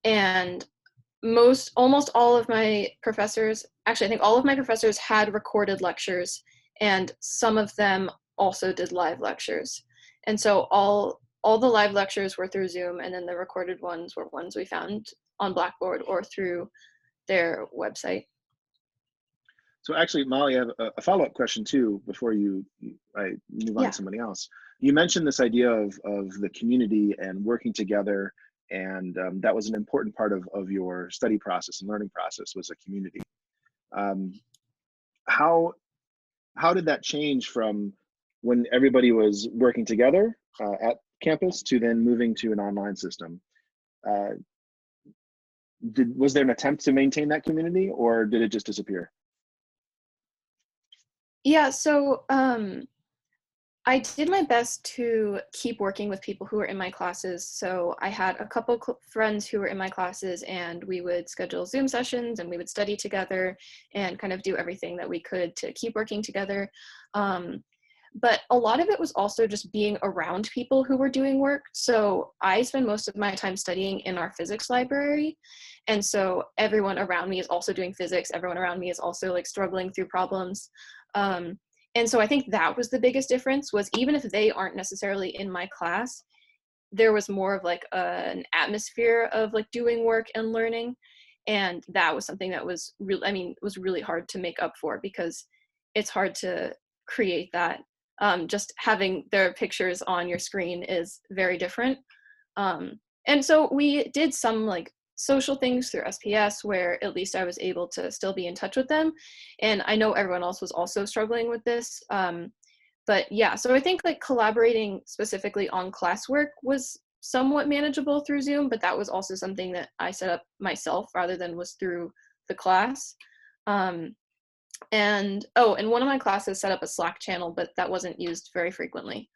And almost all of my professors, actually I think all of my professors had recorded lectures, and some of them also did live lectures. And so all the live lectures were through Zoom, and then the recorded ones were ones we found on Blackboard or through their website. So actually, Molly, I have a follow-up question too before I move on Yeah. to somebody else. You mentioned this idea of the community and working together, and that was an important part of your study process and learning process, was a community. Um, how did that change from when everybody was working together at campus to then moving to an online system? Uh, was there an attempt to maintain that community, or did it just disappear? Yeah, so I did my best to keep working with people who were in my classes. So I had a couple friends who were in my classes, and we would schedule Zoom sessions and we would study together and kind of do everything that we could to keep working together. But a lot of it was also just being around people who were doing work. So I spend most of my time studying in our physics library. And so everyone around me is also doing physics. Everyone around me is also like struggling through problems. And so I think that was the biggest difference, was even if they aren't necessarily in my class, there was more of like an atmosphere of like doing work and learning. And that was something that was really, I mean, was really hard to make up for, because it's hard to create that. Just having their pictures on your screen is very different. And so we did some like social things through SPS, where at least I was able to still be in touch with them. And I know everyone else was also struggling with this. But yeah, so I think like collaborating specifically on classwork was somewhat manageable through Zoom, but that was also something that I set up myself rather than was through the class. And one of my classes set up a Slack channel, but that wasn't used very frequently.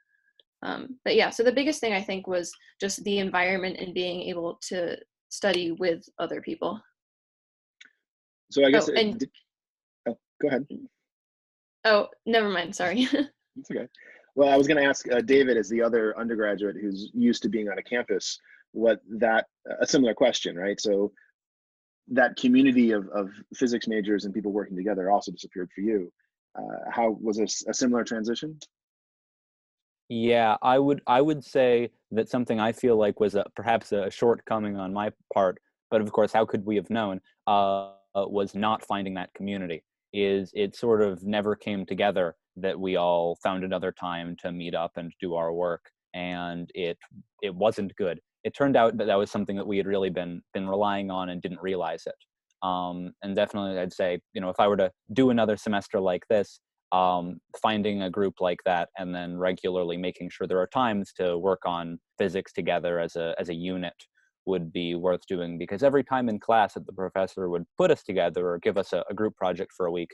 But yeah, so the biggest thing I think was just the environment and being able to study with other people. So I guess go ahead. Oh, never mind. Sorry. It's okay. Well, I was going to ask David, as the other undergraduate who's used to being on a campus, a similar question, right? So that community of physics majors and people working together also disappeared for you. How was this a similar transition? Yeah, I would say that something I feel like was perhaps a shortcoming on my part, but of course, how could we have known, was not finding that community. It sort of never came together that we all found another time to meet up and do our work, and it wasn't good. It turned out that was something that we had really been relying on and didn't realize it. And definitely, I'd say, if I were to do another semester like this, finding a group like that and then regularly making sure there are times to work on physics together as a unit would be worth doing, because every time in class that the professor would put us together or give us a group project for a week,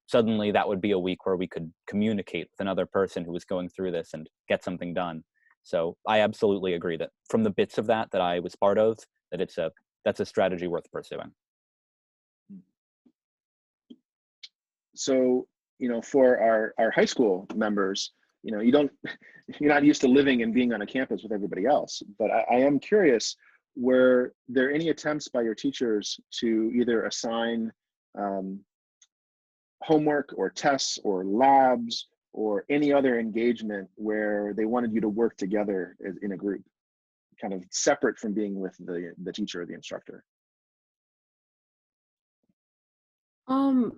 suddenly that would be a week where we could communicate with another person who was going through this and get something done. So I absolutely agree that from the bits of that I was part of, that's a strategy worth pursuing. So, for our high school members, you're not used to living and being on a campus with everybody else, but I am curious, were there any attempts by your teachers to either assign homework or tests or labs or any other engagement where they wanted you to work together in a group, kind of separate from being with the teacher or the instructor?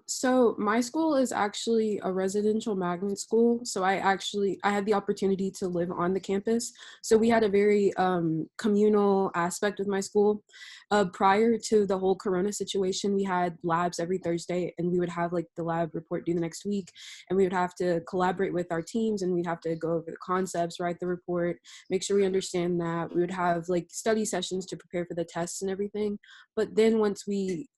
So my school is actually a residential magnet school. So I had the opportunity to live on the campus. So we had a very communal aspect with my school. Prior to the whole Corona situation, we had labs every Thursday, and we would have like the lab report due the next week, and we would have to collaborate with our teams, and we'd have to go over the concepts, write the report, make sure we understand that. We would have like study sessions to prepare for the tests and everything. But then once we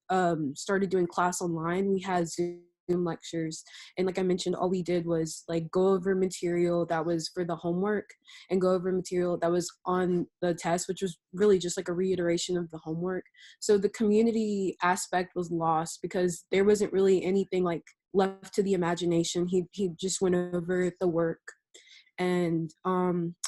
started doing class online, we had Zoom lectures, and like I mentioned, all we did was like go over material that was for the homework and go over material that was on the test, which was really just like a reiteration of the homework. So the community aspect was lost because there wasn't really anything like left to the imagination. He just went over the work, And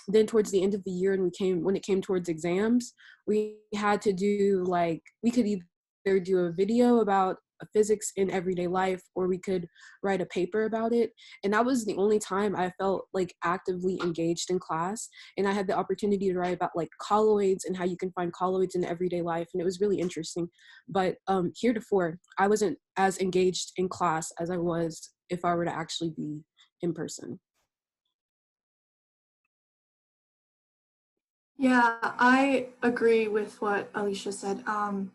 then towards the end of the year, and when it came towards exams, we had to do like, we could either do a video about physics in everyday life, or we could write a paper about it. And that was the only time I felt like actively engaged in class. And I had the opportunity to write about like colloids and how you can find colloids in everyday life. And it was really interesting. But heretofore, I wasn't as engaged in class as I was if I were to actually be in person. Yeah, I agree with what Alicia said. Um,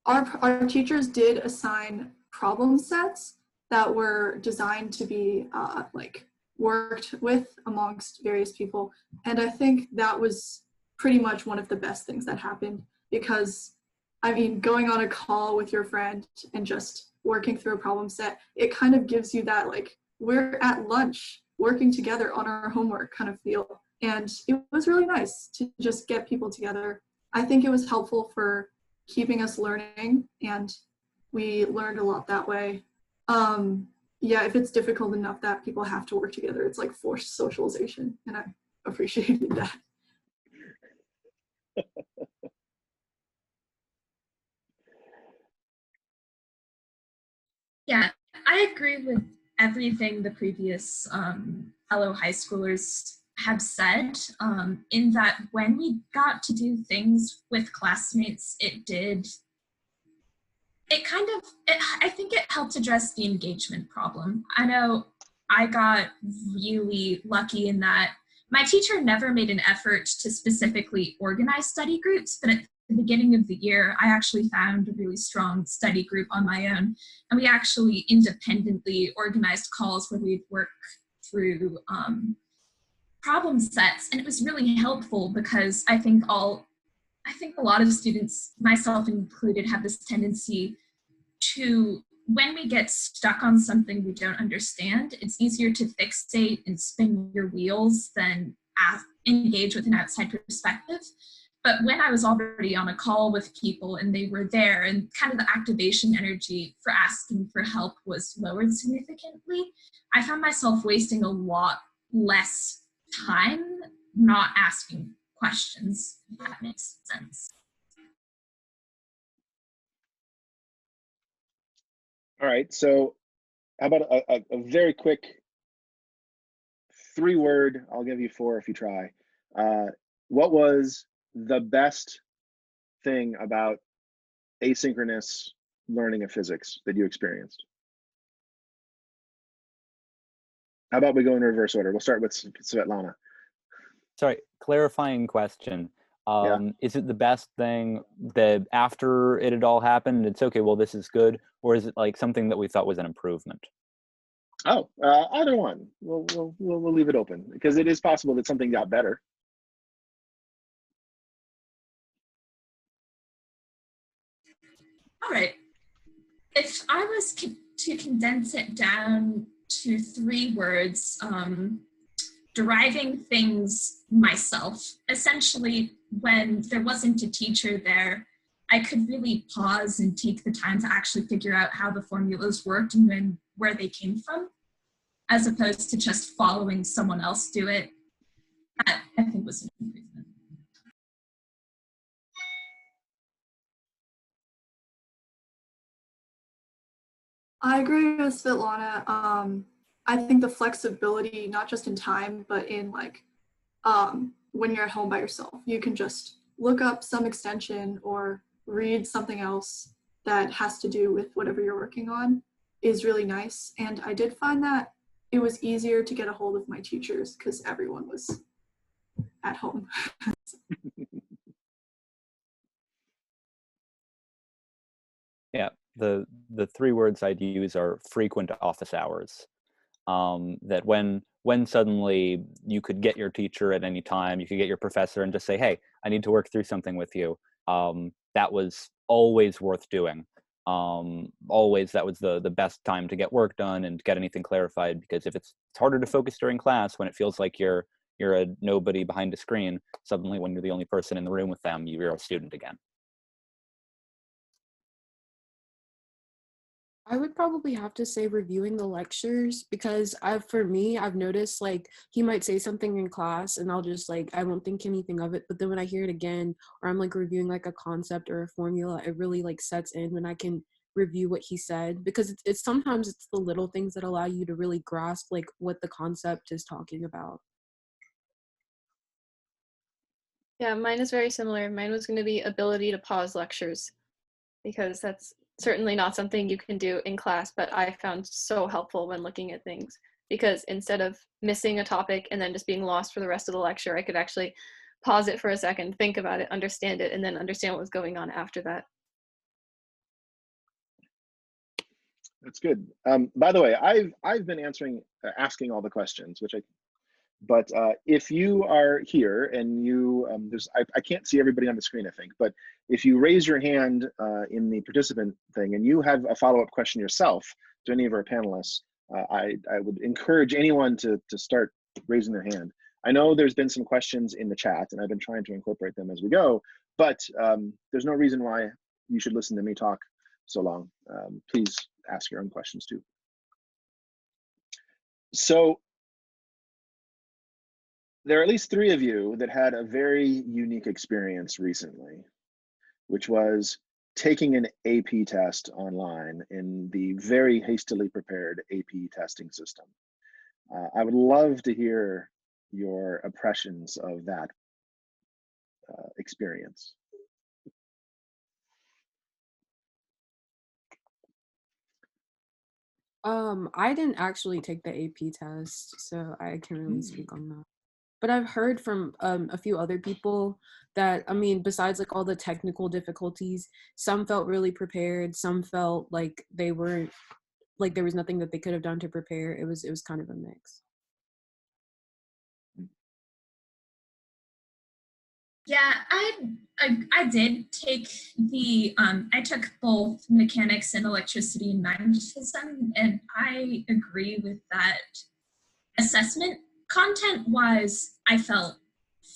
our teachers did assign problem sets that were designed to be like worked with amongst various people, and I think that was pretty much one of the best things that happened, because I mean, going on a call with your friend and just working through a problem set, it kind of gives you that like we're at lunch working together on our homework kind of feel. And it was really nice to just get people together. I think it was helpful for keeping us learning, and we learned a lot that way. Yeah, if it's difficult enough that people have to work together, it's like forced socialization, and I appreciated that. Yeah, I agree with everything the previous fellow high schoolers have said, in that when we got to do things with classmates, I think it helped address the engagement problem. I know I got really lucky in that my teacher never made an effort to specifically organize study groups, but at the beginning of the year, I actually found a really strong study group on my own. And we actually independently organized calls where we'd work through problem sets. And it was really helpful because I think a lot of students, myself included, have this tendency to, when we get stuck on something we don't understand, it's easier to fixate and spin your wheels than engage with an outside perspective. But when I was already on a call with people and they were there, and kind of the activation energy for asking for help was lowered significantly, I found myself wasting a lot less time not asking questions, if that makes sense. All right, so how about a very quick 3-word, I'll give you 4 if you try. What was the best thing about asynchronous learning of physics that you experienced? How about we go in reverse order? We'll start with Svetlana. Sorry, clarifying question. Yeah. Is it the best thing that after it had all happened, it's okay, well, this is good, or is it like something that we thought was an improvement? Oh, either one. We'll leave it open, because it is possible that something got better. All right. If I was to condense it down to 3 words, deriving things myself. Essentially, when there wasn't a teacher there, I could really pause and take the time to actually figure out how the formulas worked and where they came from, as opposed to just following someone else do it. That, I think, was an improvement. I agree with Svetlana. I think the flexibility, not just in time, but in like when you're at home by yourself, you can just look up some extension or read something else that has to do with whatever you're working on, is really nice. And I did find that it was easier to get a hold of my teachers because everyone was at home. Yeah, the 3 words I'd use are frequent office hours. That when suddenly you could get your teacher at any time, you could get your professor and just say, hey, I need to work through something with you. That was always worth doing. Always, that was the best time to get work done and get anything clarified, because if it's harder to focus during class when it feels like you're a nobody behind a screen, suddenly when you're the only person in the room with them, you're a student again. I would probably have to say reviewing the lectures, because for me, I've noticed like he might say something in class and I'll just like, I won't think anything of it. But then when I hear it again, or I'm like reviewing like a concept or a formula, it really like sets in when I can review what he said, because it's sometimes it's the little things that allow you to really grasp like what the concept is talking about. Yeah, mine is very similar. Mine was going to be ability to pause lectures, because that's certainly not something you can do in class, but I found so helpful when looking at things, because instead of missing a topic and then just being lost for the rest of the lecture, I could actually pause it for a second, think about it, understand it, and then understand what was going on after that. That's good. By the way, I've been asking all the questions, but if you are here and you, I can't see everybody on the screen, I think, but if you raise your hand in the participant thing and you have a follow-up question yourself to any of our panelists, I would encourage anyone to start raising their hand. I know there's been some questions in the chat and I've been trying to incorporate them as we go, but there's no reason why you should listen to me talk so long. Please ask your own questions too. So there are at least 3 of you that had a very unique experience recently, which was taking an AP test online in the very hastily prepared AP testing system. I would love to hear your impressions of that experience. I didn't actually take the AP test, so I can't really speak on that. But I've heard from a few other people that, I mean, besides like all the technical difficulties, some felt really prepared, some felt like they weren't, like there was nothing that they could have done to prepare. It was kind of a mix. Yeah, I did take the I took both mechanics and electricity and magnetism, and I agree with that assessment. Content wise, I felt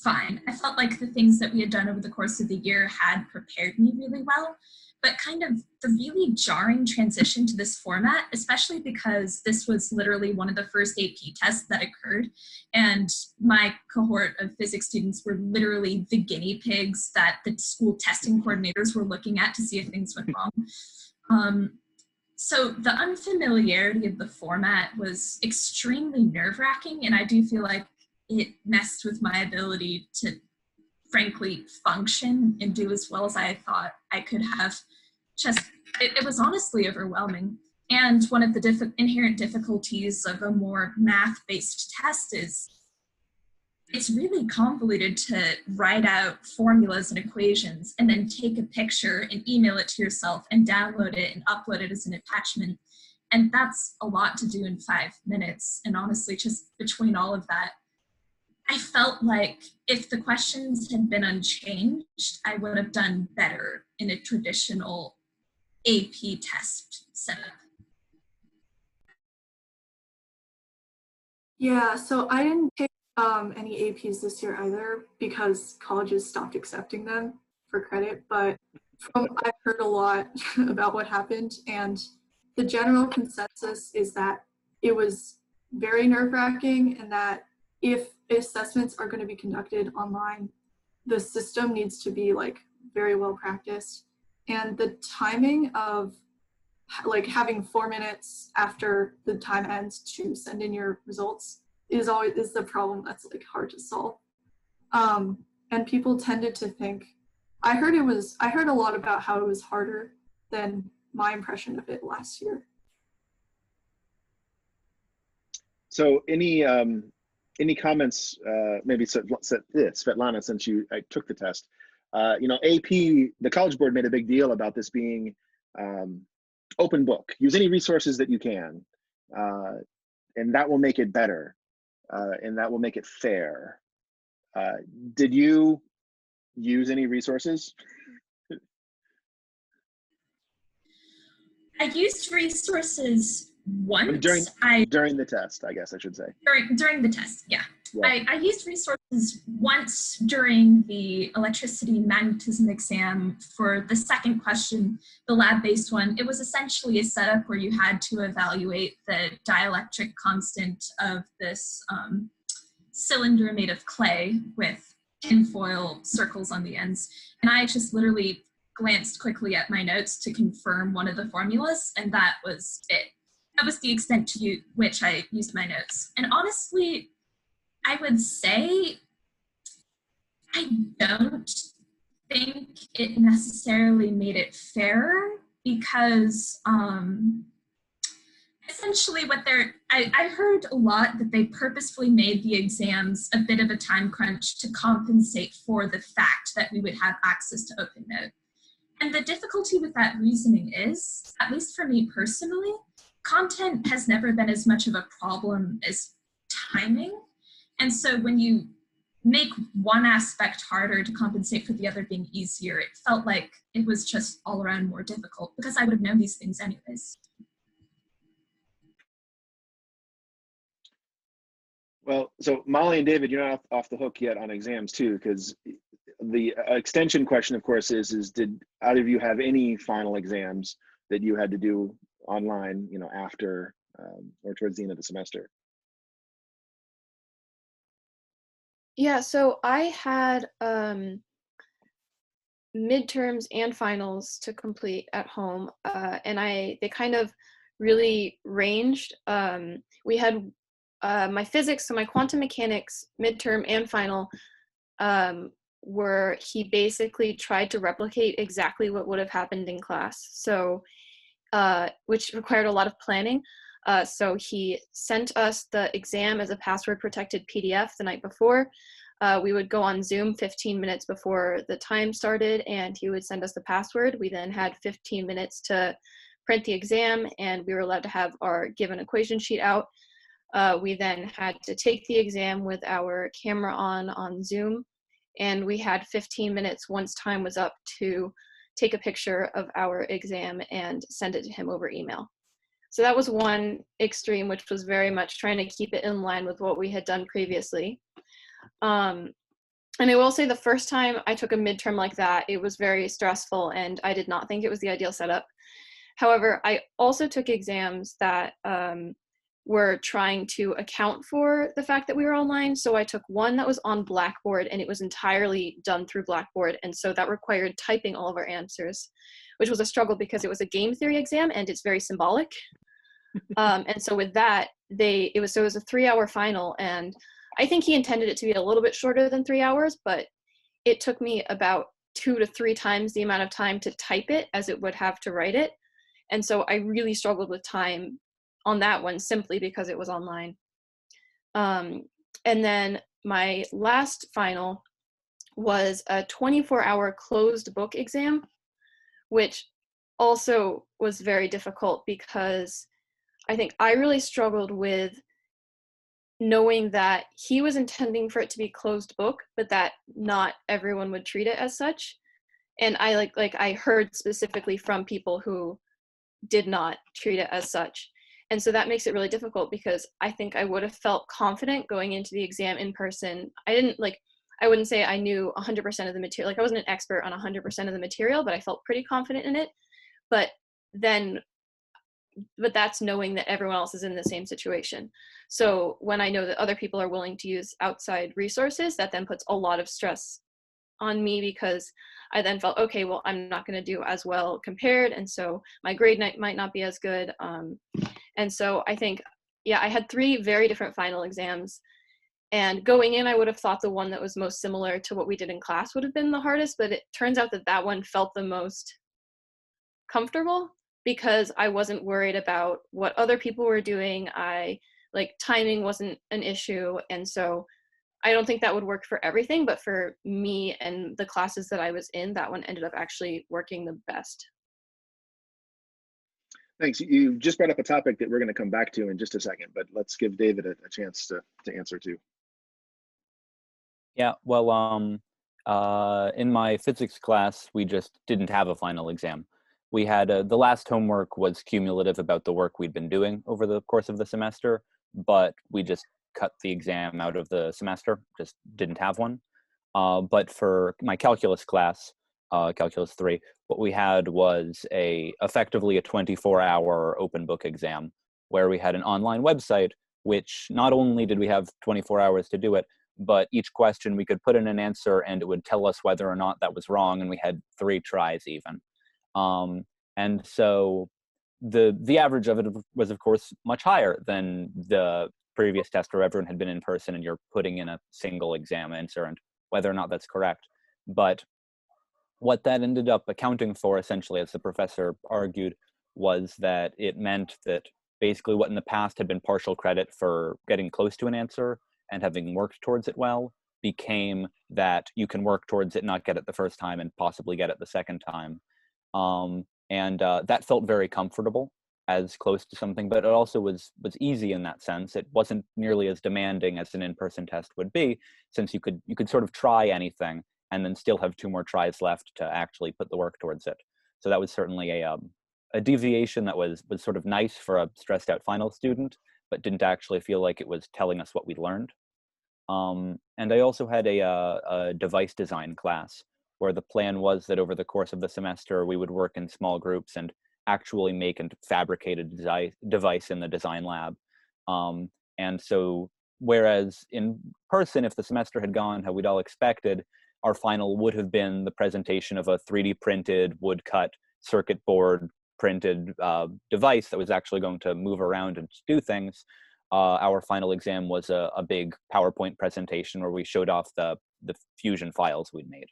fine. I felt like the things that we had done over the course of the year had prepared me really well, but kind of the really jarring transition to this format, especially because this was literally one of the first AP tests that occurred, and my cohort of physics students were literally the guinea pigs that the school testing coordinators were looking at to see if things went wrong. So the unfamiliarity of the format was extremely nerve-wracking, and I do feel like it messed with my ability to frankly function and do as well as I thought I could have. It was honestly overwhelming. And one of the inherent difficulties of a more math-based test is it's really convoluted to write out formulas and equations and then take a picture and email it to yourself and download it and upload it as an attachment. And that's a lot to do in 5 minutes. And honestly, just between all of that, I felt like if the questions had been unchanged, I would have done better in a traditional AP test setup. Yeah, so I didn't take any APs this year either because colleges stopped accepting them for credit, but I've heard a lot about what happened, and the general consensus is that it was very nerve-wracking, and that if assessments are going to be conducted online, the system needs to be like very well practiced, and the timing of like having 4 minutes after the time ends to send in your results is the problem that's like hard to solve. And people tended to think, I heard a lot about how it was harder than my impression of it last year. So any comments, maybe Svetlana, since I took the test, AP, the College Board made a big deal about this being open book. Use any resources that you can, and that will make it better, and that will make it fair. Did you use any resources? I used resources once. During the test, I guess I should say. During the test, yeah. Yeah. I used resources once during the electricity magnetism exam for the second question, the lab-based one. It was essentially a setup where you had to evaluate the dielectric constant of this cylinder made of clay with tinfoil circles on the ends. And I just literally glanced quickly at my notes to confirm one of the formulas, and that was it. That was the extent to which I used my notes. And honestly, I would say I don't think it necessarily made it fairer because essentially what I heard a lot that they purposefully made the exams a bit of a time crunch to compensate for the fact that we would have access to OpenNote. And the difficulty with that reasoning is, at least for me personally, content has never been as much of a problem as timing. And so when you make one aspect harder to compensate for the other being easier, it felt like it was just all around more difficult because I would have known these things anyways. Well, so Molly and David, you're not off the hook yet on exams too, because the extension question, of course, is did either of you have any final exams that you had to do online, after or towards the end of the semester? Yeah, so I had midterms and finals to complete at home, and they kind of really ranged. We had my physics, so my quantum mechanics midterm and final, where he basically tried to replicate exactly what would have happened in class. So, which required a lot of planning. So he sent us the exam as a password protected PDF the night before. We would go on Zoom 15 minutes before the time started, and he would send us the password. We then had 15 minutes to print the exam, and we were allowed to have our given equation sheet out. We then had to take the exam with our camera on Zoom, and we had 15 minutes once time was up to take a picture of our exam and send it to him over email. So that was one extreme, which was very much trying to keep it in line with what we had done previously. And I will say the first time I took a midterm like that, it was very stressful and I did not think it was the ideal setup. However, I also took exams that were trying to account for the fact that we were online. So I took one that was on Blackboard and it was entirely done through Blackboard. And so that required typing all of our answers, which was a struggle because it was a game theory exam and it's very symbolic. And so with that, it was a 3-hour final, and I think he intended it to be a little bit shorter than 3 hours, but it took me about 2 to 3 times the amount of time to type it as it would have to write it. And so I really struggled with time on that one simply because it was online. And then my last final was a 24-hour closed book exam, which also was very difficult because I think I really struggled with knowing that he was intending for it to be closed book, but that not everyone would treat it as such. And I I heard specifically from people who did not treat it as such. And so that makes it really difficult because I think I would have felt confident going into the exam in person. I wouldn't say I knew 100% of the material. I wasn't an expert on 100% of the material, but I felt pretty confident in it. But that's knowing that everyone else is in the same situation. So when I know that other people are willing to use outside resources, that then puts a lot of stress on me because I then felt, okay, well, I'm not going to do as well compared. And so my grade might not be as good. And so I think, I had 3 very different final exams. And going in, I would have thought the one that was most similar to what we did in class would have been the hardest, but it turns out that one felt the most comfortable because I wasn't worried about what other people were doing. Timing wasn't an issue. And so I don't think that would work for everything, but for me and the classes that I was in, that one ended up actually working the best. Thanks. You just brought up a topic that we're going to come back to in just a second, but let's give David a chance to answer too. Yeah, well, in my physics class, we just didn't have a final exam. We had the last homework was cumulative about the work we'd been doing over the course of the semester, but we just cut the exam out of the semester, just didn't have one. But for my calculus class, calculus 3, what we had was effectively a 24-hour open book exam where we had an online website, which not only did we have 24 hours to do it, but each question we could put in an answer and it would tell us whether or not that was wrong, and we had 3 tries even. And so the average of it was, of course, much higher than the previous test where everyone had been in person and you're putting in a single exam answer and whether or not that's correct. But what that ended up accounting for, essentially, as the professor argued, was that it meant that basically what in the past had been partial credit for getting close to an answer and having worked towards it well became that you can work towards it, not get it the first time, and possibly get it the second time. That felt very comfortable as close to something, but it also was easy in that sense. It wasn't nearly as demanding as an in-person test would be, since you could sort of try anything and then still have 2 more tries left to actually put the work towards it. So that was certainly a deviation that was sort of nice for a stressed out final student, but didn't actually feel like it was telling us what we learned. And I also had a device design class where the plan was that over the course of the semester, we would work in small groups and actually make and fabricate a device in the design lab. And so whereas in person, if the semester had gone how we'd all expected, our final would have been the presentation of a 3D printed, woodcut, circuit board printed device that was actually going to move around and do things. Our final exam was a big PowerPoint presentation where we showed off the Fusion files we'd made.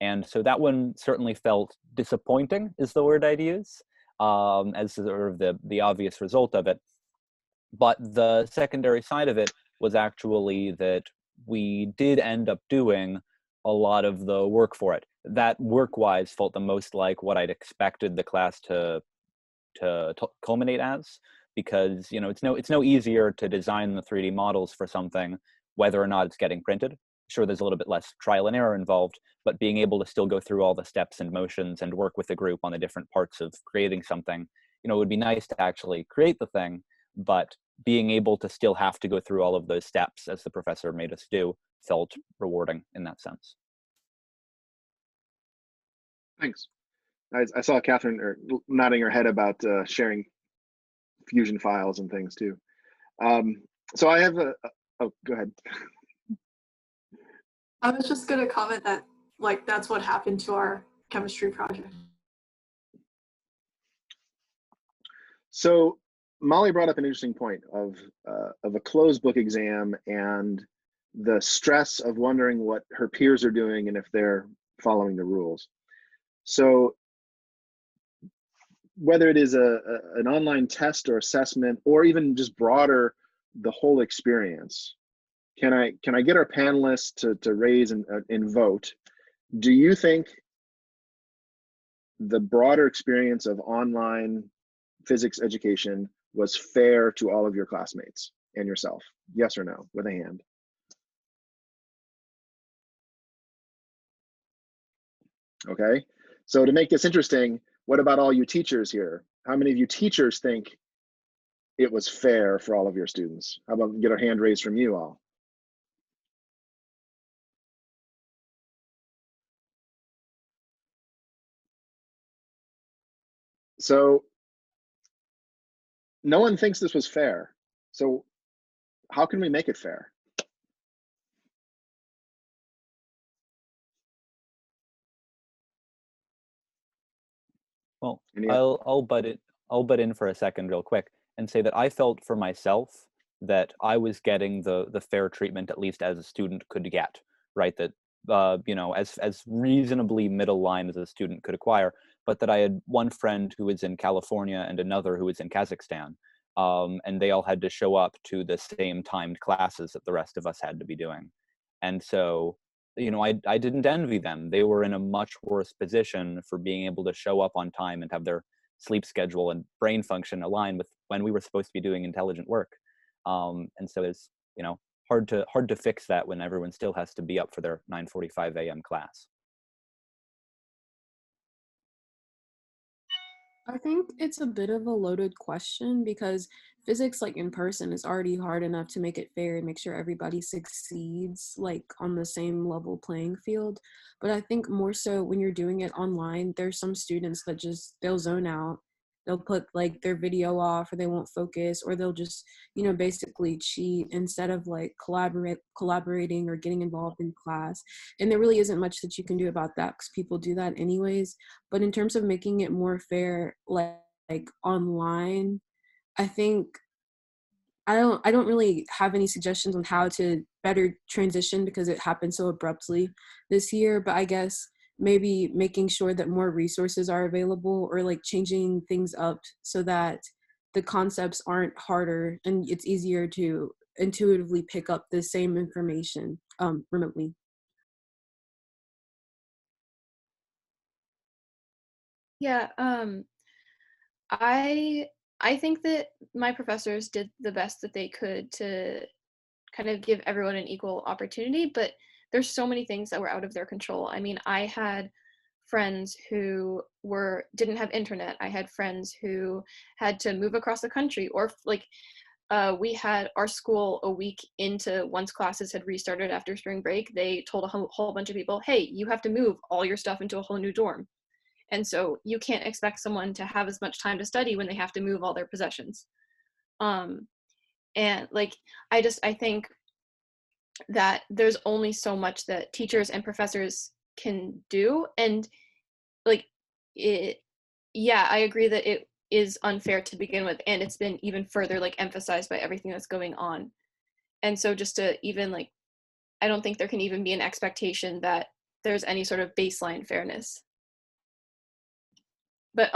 And so that one certainly felt disappointing, is the word I'd use, as sort of the obvious result of it. But the secondary side of it was actually that we did end up doing a lot of the work for it. That work-wise felt the most like what I'd expected the class to culminate as, because it's no easier to design the 3D models for something whether or not it's getting printed. Sure, there's a little bit less trial and error involved, but being able to still go through all the steps and motions and work with the group on the different parts of creating something, it would be nice to actually create the thing, but being able to still have to go through all of those steps, as the professor made us do, felt rewarding in that sense. Thanks. I saw Catherine nodding her head about sharing Fusion files and things too. So I have oh, go ahead. I was just going to comment that that's what happened to our chemistry project. So Molly brought up an interesting point of a closed book exam and the stress of wondering what her peers are doing and if they're following the rules. So whether it is an online test or assessment, or even just broader, the whole experience, can I get our panelists to raise and vote? Do you think the broader experience of online physics education was fair to all of your classmates and yourself? Yes or no, with a hand. Okay, so to make this interesting, what about all you teachers here? How many of you teachers think it was fair for all of your students? How about get a hand raised from you all? So no one thinks this was fair. So how can we make it fair? Well, I'll butt in for a second real quick and say that I felt for myself that I was getting the fair treatment, at least as a student could get, right? That as reasonably middle line as a student could acquire, but that I had one friend who was in California and another who was in Kazakhstan, and they all had to show up to the same timed classes that the rest of us had to be doing. And so I didn't envy them. They were in a much worse position for being able to show up on time and have their sleep schedule and brain function align with when we were supposed to be doing intelligent work. And so it's hard to fix that when everyone still has to be up for their 9:45 a.m. class. I think it's a bit of a loaded question because physics like in person is already hard enough to make it fair and make sure everybody succeeds like on the same level playing field. But I think more so when you're doing it online, there's some students that just they'll zone out. They'll put like their video off, or they won't focus, or they'll just, you know, basically cheat instead of like collaborating or getting involved in class. And there really isn't much that you can do about that because people do that anyways. But in terms of making it more fair, like online, I think I don't really have any suggestions on how to better transition because it happened so abruptly this year, but I guess maybe making sure that more resources are available, or like changing things up so that the concepts aren't harder and it's easier to intuitively pick up the same information remotely. Yeah, I I think that my professors did the best that they could to kind of give everyone an equal opportunity, but there's so many things that were out of their control. I mean, I had friends who didn't have internet. I had friends who had to move across the country, or like we had our school a week into, once classes had restarted after spring break, they told a whole bunch of people, hey, you have to move all your stuff into a whole new dorm. And so you can't expect someone to have as much time to study when they have to move all their possessions. Um, and like, I think that there's only so much that teachers and professors can do. And like, it, yeah, I agree that it is unfair to begin with. And it's been even further like emphasized by everything that's going on. And so just to even like, I don't think there can even be an expectation that there's any sort of baseline fairness. But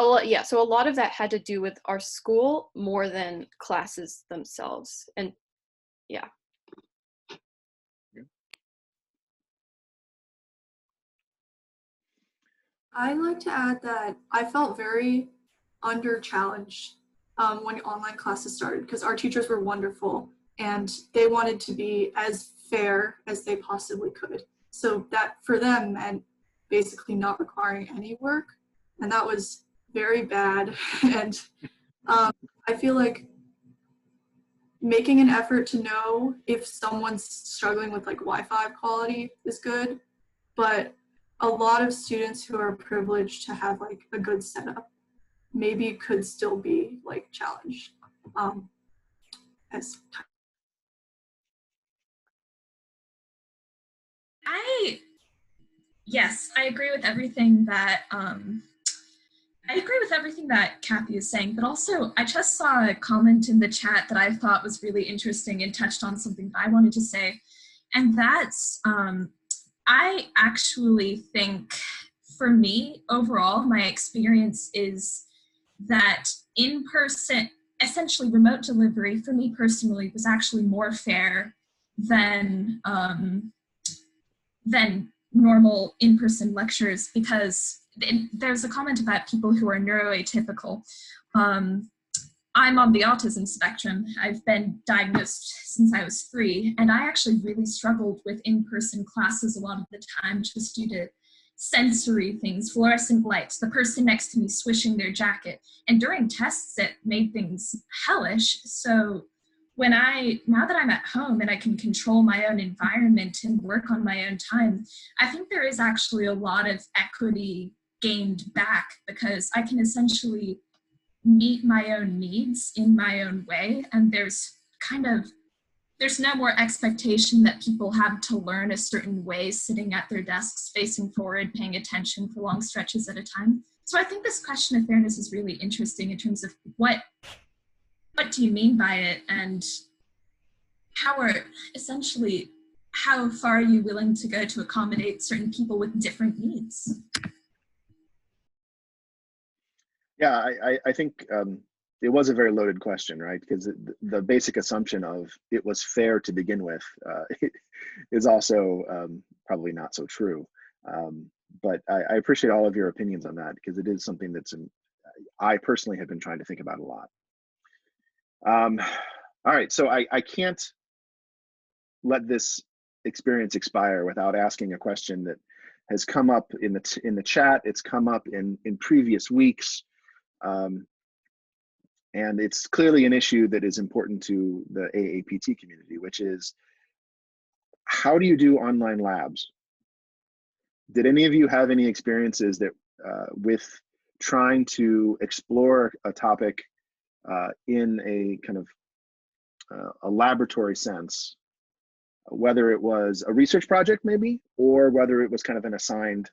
so a lot of that had to do with our school more than classes themselves. And yeah. I'd like to add that I felt very under challenged when online classes started, because our teachers were wonderful and they wanted to be as fair as they possibly could. So that for them meant basically not requiring any work. And that was very bad. And I feel like making an effort to know if someone's struggling with like Wi-Fi quality is good, but a lot of students who are privileged to have like a good setup maybe could still be like challenged as Yes, I agree with everything that Kathy is saying, but also I just saw a comment in the chat that I thought was really interesting and touched on something that I wanted to say. And that's, I actually think for me, overall, my experience is that in-person, essentially remote delivery for me personally was actually more fair than normal in-person lectures, because there's a comment about people who are neuroatypical. I'm on the autism spectrum. I've been diagnosed since I was 3, and I actually really struggled with in-person classes a lot of the time just due to sensory things, fluorescent lights, the person next to me swishing their jacket. And during tests, it made things hellish. So now that I'm at home and I can control my own environment and work on my own time, I think there is actually a lot of equity gained back, because I can essentially meet my own needs in my own way. And there's no more expectation that people have to learn a certain way sitting at their desks, facing forward, paying attention for long stretches at a time. So I think this question of fairness is really interesting in terms of what do you mean by it, and how far are you willing to go to accommodate certain people with different needs? Yeah, I think it was a very loaded question, right? Because the basic assumption of it was fair to begin with is also probably not so true. But I appreciate all of your opinions on that, because it is something I personally have been trying to think about a lot. All right, so I can't let this experience expire without asking a question that has come up in the chat. It's come up in previous weeks, And it's clearly an issue that is important to the AAPT community, which is, how do you do online labs? Did any of you have any experiences that with trying to explore a topic in a kind of a laboratory sense, whether it was a research project maybe, or whether it was kind of an assigned,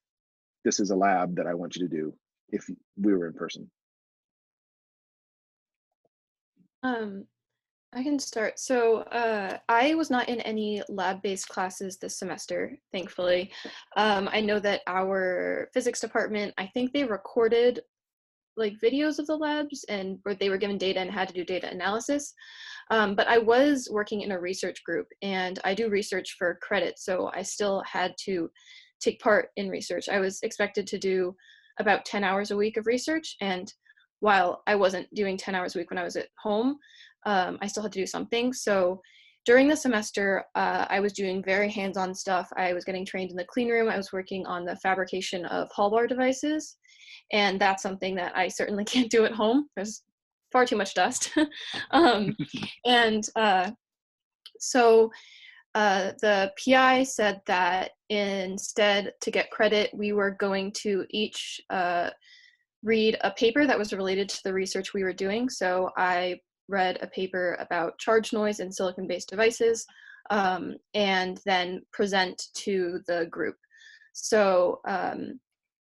this is a lab that I want you to do if we were in person? I can start. So I was not in any lab-based classes this semester, thankfully. I know that our physics department, I think they recorded like videos of the labs and where they were given data and had to do data analysis. But I was working in a research group and I do research for credit. So I still had to take part in research. I was expected to do about 10 hours a week of research. And while I wasn't doing 10 hours a week when I was at home, I still had to do something. So during the semester, I was doing very hands-on stuff. I was getting trained in the clean room. I was working on the fabrication of Hall bar devices. And that's something that I certainly can't do at home. There's far too much dust. And so the PI said that instead, to get credit, we were going to each read a paper that was related to the research we were doing. So I read a paper about charge noise in silicon-based devices, and then present to the group. So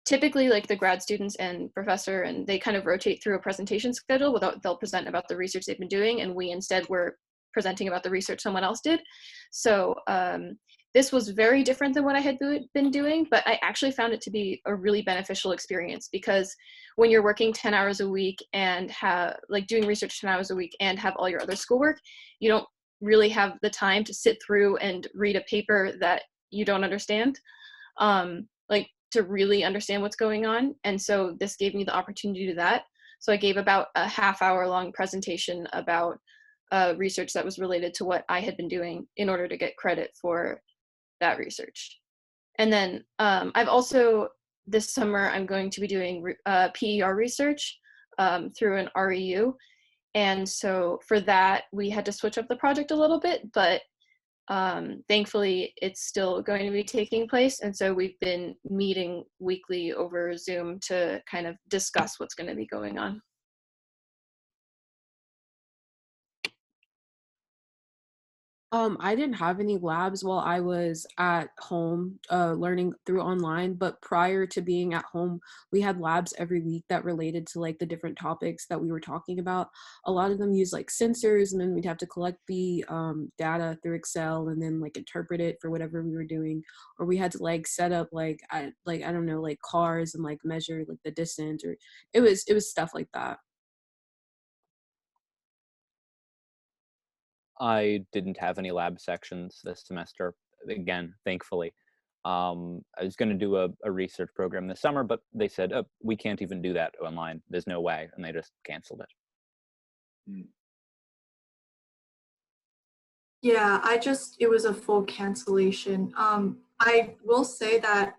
typically, like the grad students and professor, and they kind of rotate through a presentation schedule. They'll present about the research they've been doing, and we instead were presenting about the research someone else did. So this was very different than what I had been doing, but I actually found it to be a really beneficial experience, because when you're working 10 hours a week and doing research 10 hours a week and have all your other schoolwork, you don't really have the time to sit through and read a paper that you don't understand, to really understand what's going on. And so this gave me the opportunity to do that. So I gave about a half-hour-long presentation about research that was related to what I had been doing in order to get credit for that research. And then I've also, this summer, I'm going to be doing PER research through an REU. And so for that, we had to switch up the project a little bit, but thankfully it's still going to be taking place. And so we've been meeting weekly over Zoom to kind of discuss what's going to be going on. I didn't have any labs while I was at home learning through online, but prior to being at home, we had labs every week that related to like the different topics that we were talking about. A lot of them use like sensors, and then we'd have to collect the data through Excel and then like interpret it for whatever we were doing. Or we had to like set up I don't know, like cars and like measure like the distance, or it was stuff like that. I didn't have any lab sections this semester, again, thankfully. I was going to do a research program this summer, but they said, oh, we can't even do that online. There's no way. And they just canceled it. Yeah, it was a full cancellation. I will say that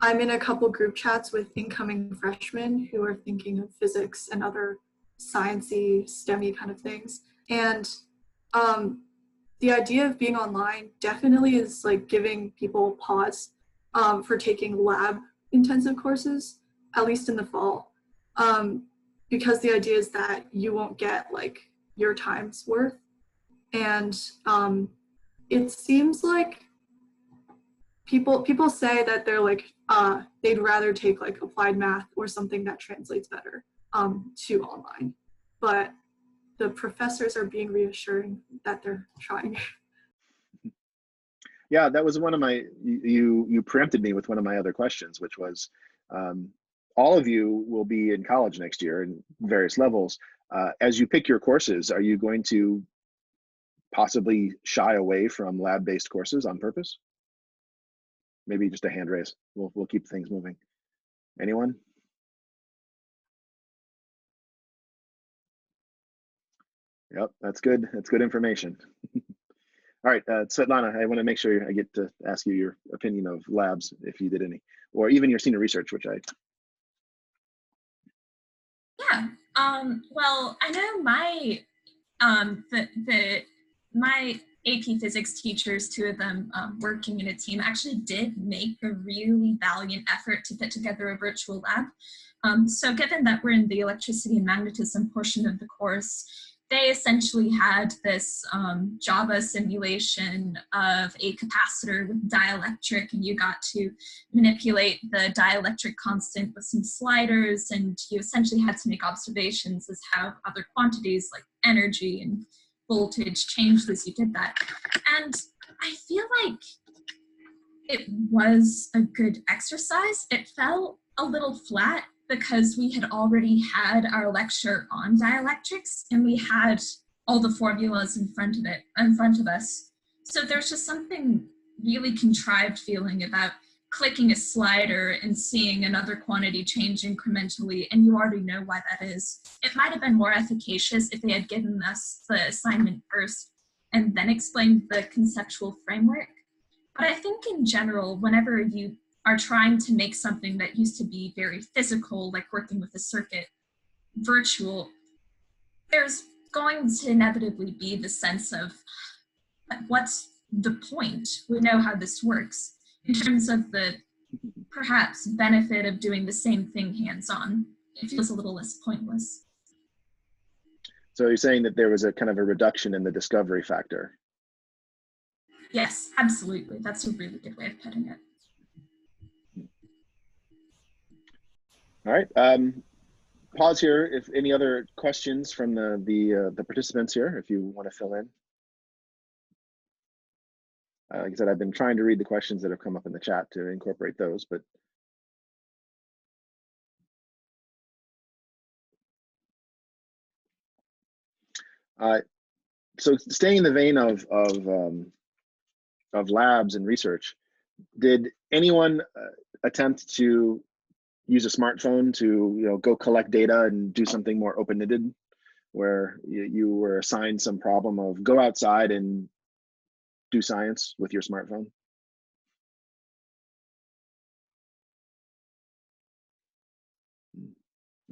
I'm in a couple group chats with incoming freshmen who are thinking of physics and other sciencey, STEMmy kind of things. And the idea of being online definitely is like giving people pause for taking lab intensive courses, at least in the fall. Because the idea is that you won't get like your time's worth. And it seems like people say that they're like they'd rather take like applied math or something that translates better to online, but the professors are being reassuring that they're trying. Yeah, that was one of my, you preempted me with one of my other questions, which was, all of you will be in college next year in various levels. As you pick your courses, are you going to possibly shy away from lab-based courses on purpose? Maybe just a hand raise. We'll keep things moving. Anyone? Yep, that's good. That's good information. All right, Svetlana, I want to make sure I get to ask you your opinion of labs, if you did any, or even your senior research, which I. Yeah, Well, I know my my AP Physics teachers, two of them working in a team, actually did make a really valiant effort to put together a virtual lab. So given that we're in the electricity and magnetism portion of the course, they essentially had this Java simulation of a capacitor with dielectric, and you got to manipulate the dielectric constant with some sliders, and you essentially had to make observations as how other quantities like energy and voltage changed as you did that. And I feel like it was a good exercise. It felt a little flat because we had already had our lecture on dielectrics and we had all the formulas in front of us. So there's just something really contrived feeling about clicking a slider and seeing another quantity change incrementally, and you already know why that is. It might have been more efficacious if they had given us the assignment first and then explained the conceptual framework. But I think in general, whenever you are trying to make something that used to be very physical, like working with a circuit, virtual, there's going to inevitably be the sense of what's the point? We know how this works. In terms of the perhaps benefit of doing the same thing hands-on, it feels a little less pointless. So you're saying that there was a kind of a reduction in the discovery factor. Yes, absolutely. That's a really good way of putting it. All right. Pause here if any other questions from the participants here, if you want to fill in. Like I said, I've been trying to read the questions that have come up in the chat to incorporate those, but so staying in the vein of labs and research, did anyone attempt to use a smartphone to go collect data and do something more open-ended, where you were assigned some problem of go outside and do science with your smartphone?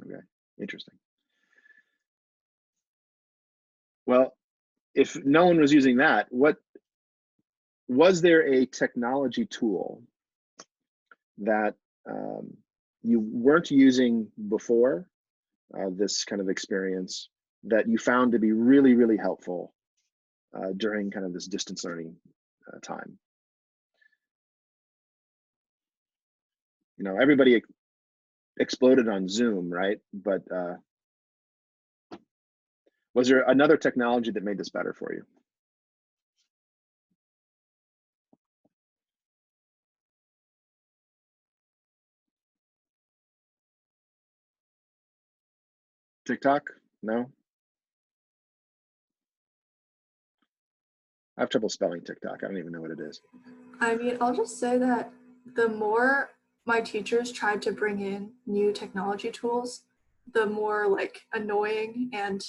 Okay, interesting. Well, if no one was using that, what was there a technology tool that you weren't using before this kind of experience that you found to be really, really helpful during kind of this distance learning time? Everybody exploded on Zoom, right? But was there another technology that made this better for you? TikTok? No? I have trouble spelling TikTok. I don't even know what it is. I mean, I'll just say that the more my teachers tried to bring in new technology tools, the more like annoying and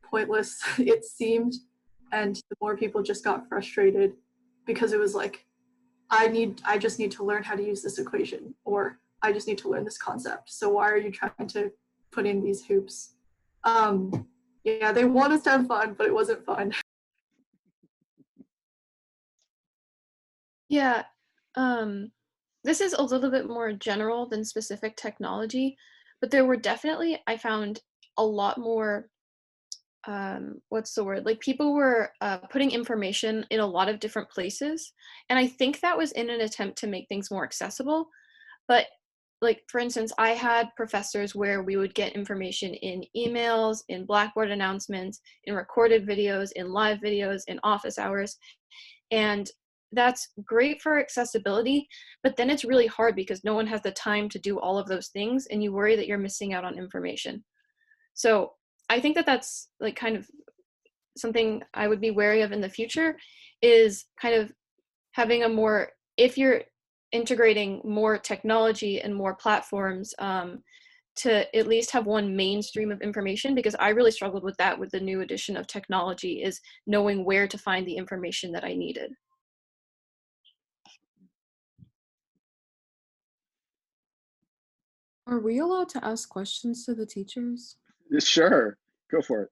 pointless it seemed, and the more people just got frustrated because it was like, I just need to learn how to use this equation, or I just need to learn this concept. So why are you trying to put in these hoops? Yeah, they want us to have fun, but it wasn't fun. Yeah, this is a little bit more general than specific technology, but there were definitely, I found a lot more, what's the word? Like people were putting information in a lot of different places. And I think that was in an attempt to make things more accessible. But like, for instance, I had professors where we would get information in emails, in Blackboard announcements, in recorded videos, in live videos, in office hours. And that's great for accessibility, but then it's really hard because no one has the time to do all of those things and you worry that you're missing out on information. So I think that that's like kind of something I would be wary of in the future, is kind of having a more, if you're integrating more technology and more platforms, to at least have one mainstream of information, because I really struggled with that with the new addition of technology, is knowing where to find the information that I needed. Are we allowed to ask questions to the teachers? Sure, go for it.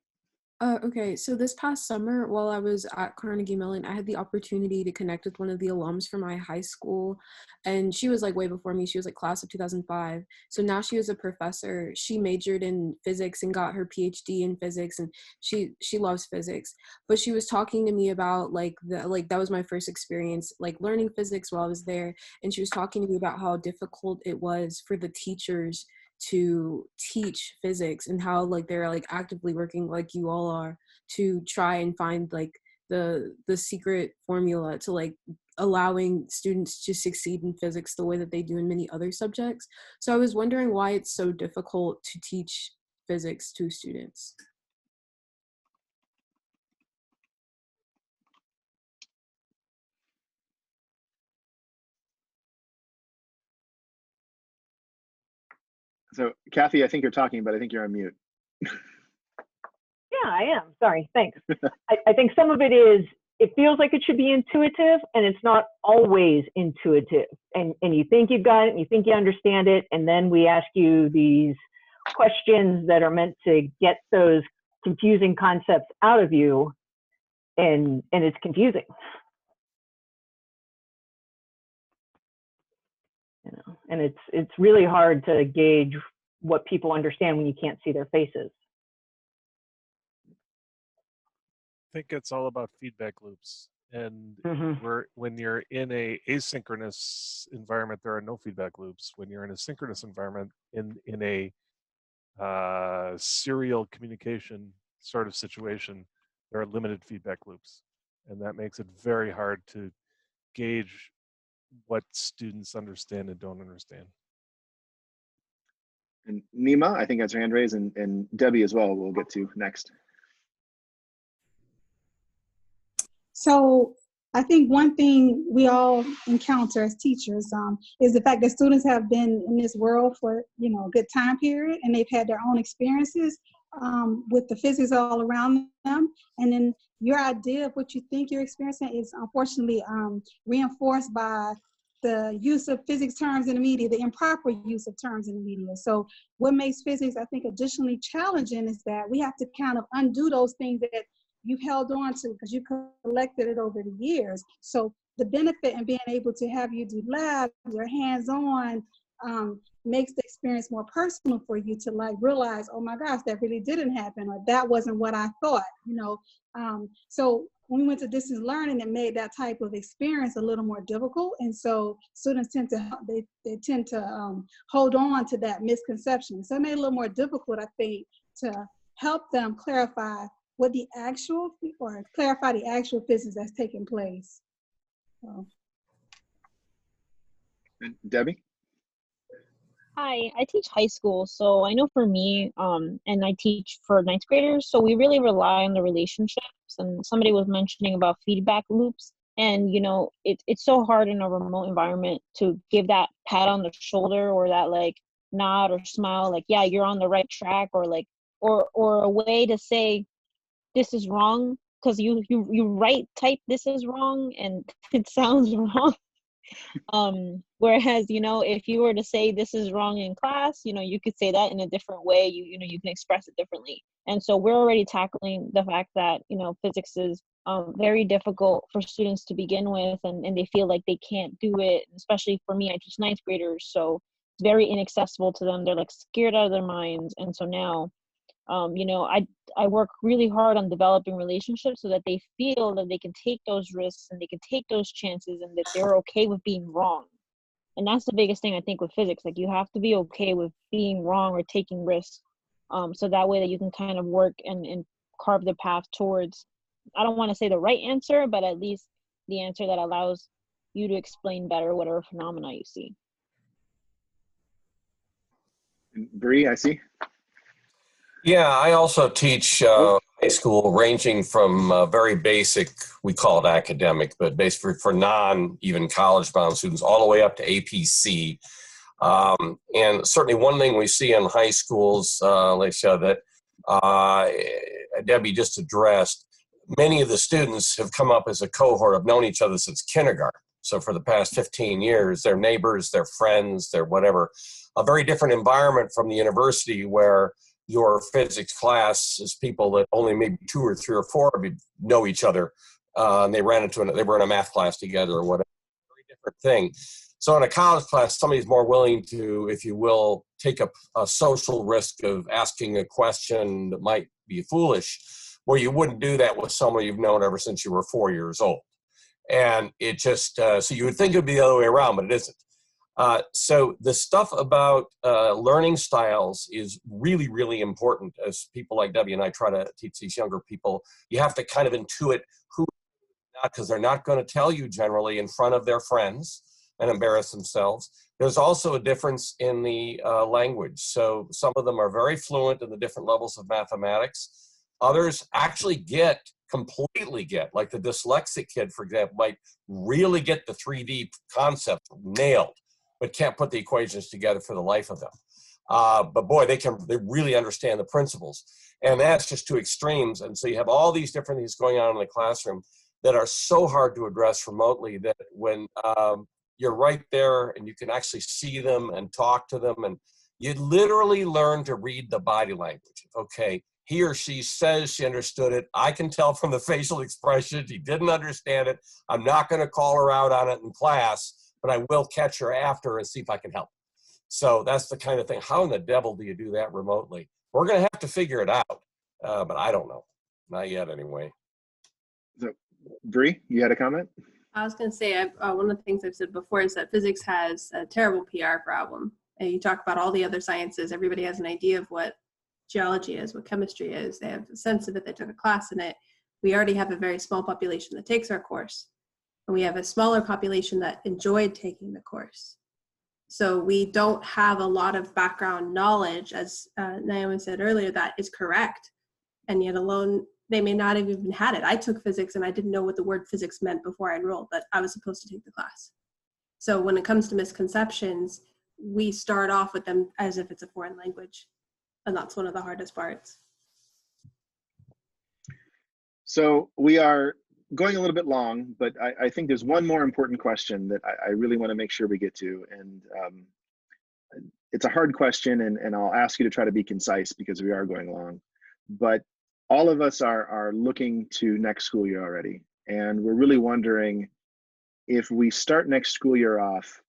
Okay, so this past summer, while I was at Carnegie Mellon, I had the opportunity to connect with one of the alums from my high school, and she was like way before me. She was like class of 2005. So now she was a professor. She majored in physics and got her PhD in physics, and she loves physics. But she was talking to me about that was my first experience like learning physics while I was there, and she was talking to me about how difficult it was for the teachers to teach physics and how like they're like actively working like you all are to try and find like the secret formula to like allowing students to succeed in physics the way that they do in many other subjects. So I was wondering why it's so difficult to teach physics to students. So Kathy, I think you're talking, but I think you're on mute. Yeah, I am. Sorry. Thanks. I think some of it is, it feels like it should be intuitive, and it's not always intuitive. And you think you've got it, and you think you understand it, and then we ask you these questions that are meant to get those confusing concepts out of you, and it's confusing. You know, and it's really hard to gauge what people understand when you can't see their faces. I think it's all about feedback loops. And Mm-hmm. when you're in a asynchronous environment, there are no feedback loops. When you're in a synchronous environment, in a serial communication sort of situation, there are limited feedback loops. And that makes it very hard to gauge what students understand and don't understand. And Nima, I think that's your hand raised, and Debbie as well, we'll get to next. So I think one thing we all encounter as teachers is the fact that students have been in this world for a good time period, and they've had their own experiences with the physics all around them. And then your idea of what you think you're experiencing is unfortunately reinforced by the use of physics terms in the media, the improper use of terms in the media. So what makes physics, I think, additionally challenging is that we have to kind of undo those things that you've held on to because you collected it over the years. So the benefit in being able to have you do labs, your hands-on, makes the experience more personal for you to like realize, oh my gosh, that really didn't happen, or that wasn't what I thought, So when we went to distance learning, it made that type of experience a little more difficult. And so students tend to hold on to that misconception. So it made it a little more difficult, I think, to help them clarify the actual physics that's taking place. So. Debbie? Hi, I teach high school, so I know for me, and I teach for ninth graders, so we really rely on the relationships. And somebody was mentioning about feedback loops, and it's so hard in a remote environment to give that pat on the shoulder or that like nod or smile, like yeah, you're on the right track, or like or a way to say this is wrong because you type this is wrong and it sounds wrong. Whereas if you were to say this is wrong in class, you could say that in a different way. You can express it differently. And so we're already tackling the fact that physics is very difficult for students to begin with, and they feel like they can't do it. Especially for me, I teach ninth graders, so it's very inaccessible to them. They're like scared out of their minds. And so now I work really hard on developing relationships so that they feel that they can take those risks and they can take those chances and that they're okay with being wrong. And that's the biggest thing I think with physics. Like you have to be okay with being wrong or taking risks. So that way that you can kind of work and carve the path towards, I don't want to say the right answer, but at least the answer that allows you to explain better whatever phenomena you see. Bree, I see. Yeah, I also teach high school, ranging from very basic, we call it academic, but basically for non-even college-bound students, all the way up to APC. And certainly one thing we see in high schools, Alicia, that Debbie just addressed, many of the students have come up as a cohort, have known each other since kindergarten. So for the past 15 years, they're neighbors, they're friends, they're whatever. A very different environment from the university where your physics class as people that only maybe 2 or 3 or 4 of you know each other, and they were in a math class together or whatever. Very different thing. So in a college class, somebody's more willing to, if you will, take a social risk of asking a question that might be foolish, where you wouldn't do that with someone you've known ever since you were 4 years old. And it just, so you would think it would be the other way around, but it isn't. So the stuff about learning styles is really, really important as people like Debbie and I try to teach these younger people. You have to kind of intuit who, not, because they're not going to tell you generally in front of their friends and embarrass themselves. There's also a difference in the language. So some of them are very fluent in the different levels of mathematics. Others actually completely get, like the dyslexic kid, for example, might really get the 3D concept nailed, but can't put the equations together for the life of them. But boy, they really understand the principles. And that's just two extremes. And so you have all these different things going on in the classroom that are so hard to address remotely that when you're right there and you can actually see them and talk to them, and you literally learn to read the body language. Okay, he or she says she understood it. I can tell from the facial expression she didn't understand it. I'm not going to call her out on it in class, but I will catch her after and see if I can help. So that's the kind of thing. How in the devil do you do that remotely? We're going to have to figure it out, but I don't know. Not yet, anyway. So, Bree, you had a comment? I was going to say, one of the things I've said before is that physics has a terrible PR problem. And you talk about all the other sciences, everybody has an idea of what geology is, what chemistry is. They have a sense of it. They took a class in it. We already have a very small population that takes our course. And we have a smaller population that enjoyed taking the course. So we don't have a lot of background knowledge, as Naomi said earlier, that is correct. And yet alone, they may not have even had it. I took physics and I didn't know what the word physics meant before I enrolled, but I was supposed to take the class. So when it comes to misconceptions, we start off with them as if it's a foreign language. And that's one of the hardest parts. So we are going a little bit long, but I think there's one more important question that I really want to make sure we get to. And it's a hard question, and I'll ask you to try to be concise because we are going long. But all of us are looking to next school year already. And we're really wondering, if we start next school year off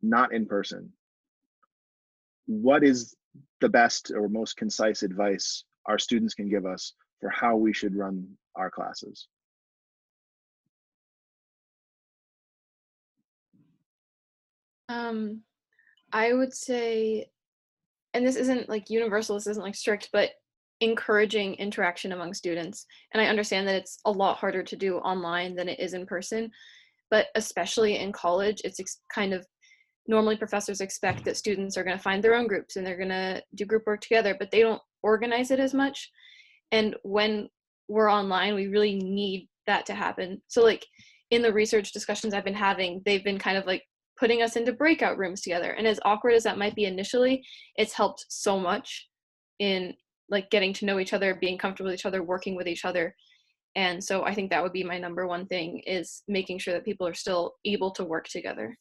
not in person, what is the best or most concise advice our students can give us for how we should run our classes? I would say, and this isn't like universal, this isn't like strict, but encouraging interaction among students. And I understand that it's a lot harder to do online than it is in person, but especially in college, it's kind of, normally professors expect that students are going to find their own groups and they're going to do group work together, but they don't organize it as much. And when we're online, we really need that to happen. So like in the research discussions I've been having, they've been kind of like putting us into breakout rooms together. And as awkward as that might be initially, it's helped so much in like getting to know each other, being comfortable with each other, working with each other. And so I think that would be my number one thing, is making sure that people are still able to work together.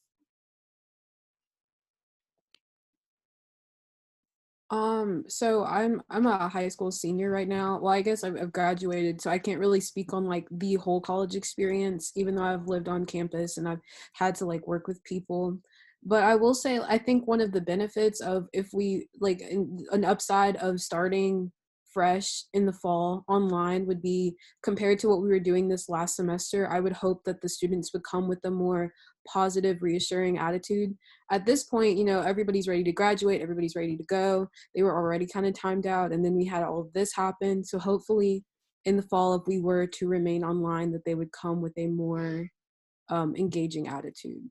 So I'm a high school senior right now. Well, I guess I've graduated, so I can't really speak on like the whole college experience, even though I've lived on campus and I've had to like work with people. But I will say, I think one of the benefits of, if we like an upside of starting fresh in the fall online would be, compared to what we were doing this last semester, I would hope that the students would come with a more positive, reassuring attitude. At this point, you know, everybody's ready to graduate, everybody's ready to go. They were already kind of timed out, and then we had all of this happen. So hopefully in the fall, if we were to remain online, that they would come with a more engaging attitude.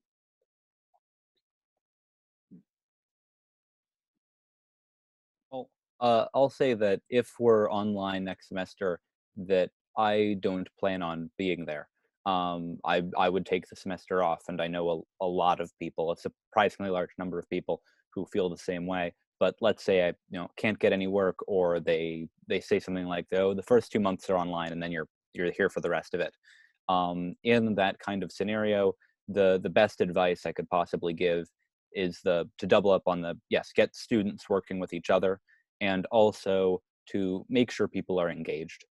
Well, I'll say that if we're online next semester, that I don't plan on being there. I would take the semester off, and I know a lot of people, a surprisingly large number of people, who feel the same way. But let's say I can't get any work, or they say something like, "Oh, the first 2 months are online, and then you're here for the rest of it." In that kind of scenario, the best advice I could possibly give is to double up on yes, get students working with each other, and also to make sure people are engaged,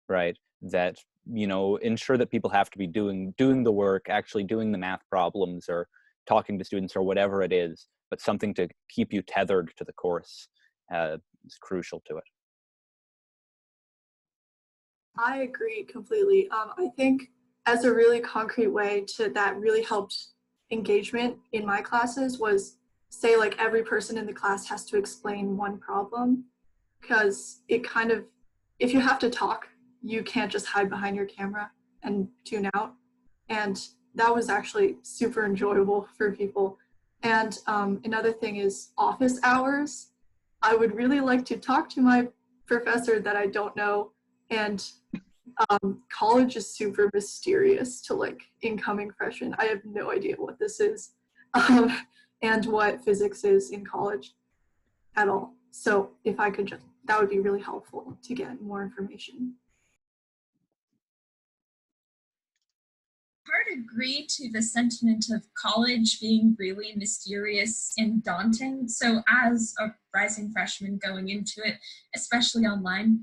right? That, you know, ensure that people have to be doing the work, actually doing the math problems or talking to students or whatever it is, but something to keep you tethered to the course is crucial to it. I agree completely. I think as a really concrete way that really helped engagement in my classes was, say, like every person in the class has to explain one problem, because it kind of, if you have to talk, you can't just hide behind your camera and tune out. And that was actually super enjoyable for people. And another thing is office hours. I would really like to talk to my professor that I don't know, and college is super mysterious to like incoming freshmen. I have no idea what this is and what physics is in college at all. So if I could just, that would be really helpful to get more information. Hard agree to the sentiment of college being really mysterious and daunting. So as a rising freshman going into it, especially online,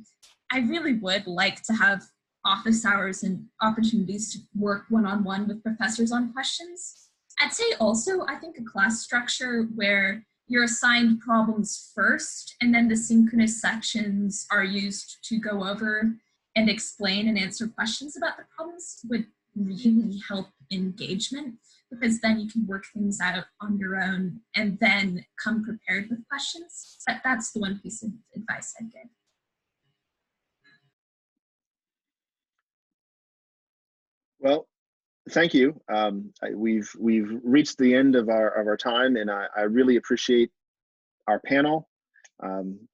I really would like to have office hours and opportunities to work one-on-one with professors on questions. I'd say also, I think a class structure where you're assigned problems first and then the synchronous sections are used to go over and explain and answer questions about the problems would really help engagement, because then you can work things out on your own and then come prepared with questions. But that's the one piece of advice I'd give. Well, thank you. We've reached the end of our time, and I really appreciate our panel.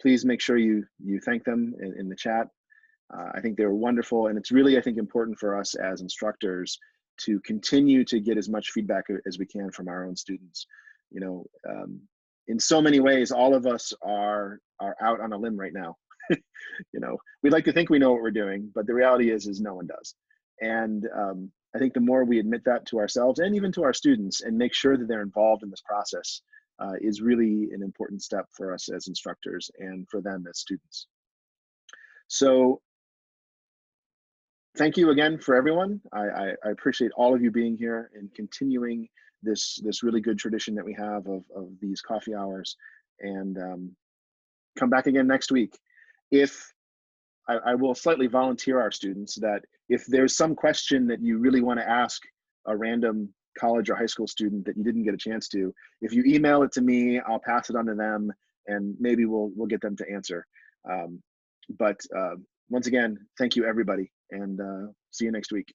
Please make sure you thank them in the chat. I think they were wonderful, and it's really, I think, important for us as instructors to continue to get as much feedback as we can from our own students. You know, in so many ways, all of us are out on a limb right now. You know, we'd like to think we know what we're doing, but the reality is no one does. And I think the more we admit that to ourselves and even to our students and make sure that they're involved in this process is really an important step for us as instructors and for them as students. So thank you again for everyone. I appreciate all of you being here and continuing this really good tradition that we have of these coffee hours, and come back again next week. If I will slightly volunteer our students that if there's some question that you really want to ask a random college or high school student that you didn't get a chance to, if you email it to me, I'll pass it on to them, and maybe we'll get them to answer. But once again, thank you everybody, and see you next week.